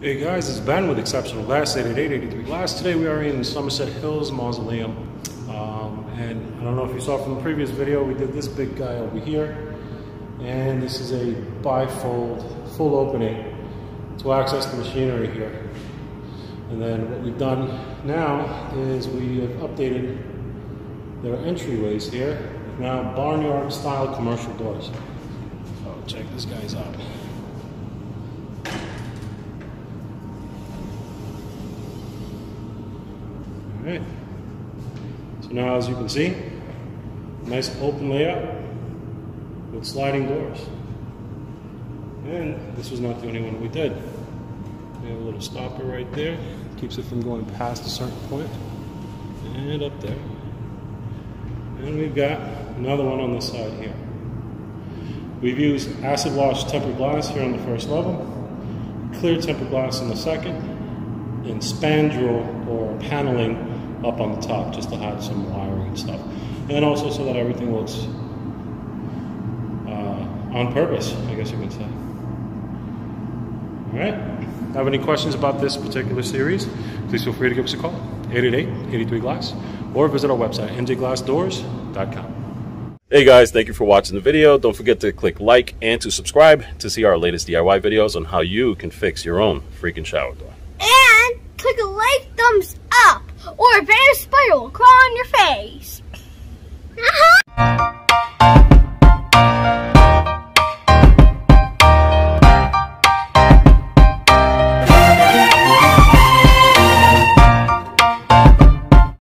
Hey guys, it's Ben with Exceptional Glass, 888-83 Glass. Today we are in Somerset Hills Mausoleum. And I don't know if you saw from the previous video, we did this big guy over here. And this is a bifold, full opening to access the machinery here. And then what we've done now is we have updated their entryways here. Now barnyard style commercial doors. So check this guy's out. Alright, so now as you can see, nice open layout with sliding doors. And this was not the only one we did. We have a little stopper right there, keeps it from going past a certain point, and up there. And we've got another one on this side here. We've used acid wash tempered glass here on the first level, clear tempered glass on the second, and spandrel or paneling up on the top just to hide some wiring and stuff. And also so that everything looks on purpose, I guess you can say. Alright, have any questions about this particular series, please feel free to give us a call, 888-83-GLASS, or visit our website, njglassdoors.com. Hey guys, thank you for watching the video. Don't forget to click like and to subscribe to see our latest DIY videos on how you can fix your own freaking shower door. And click a like, thumbs up, or a bear spider will crawl on your face.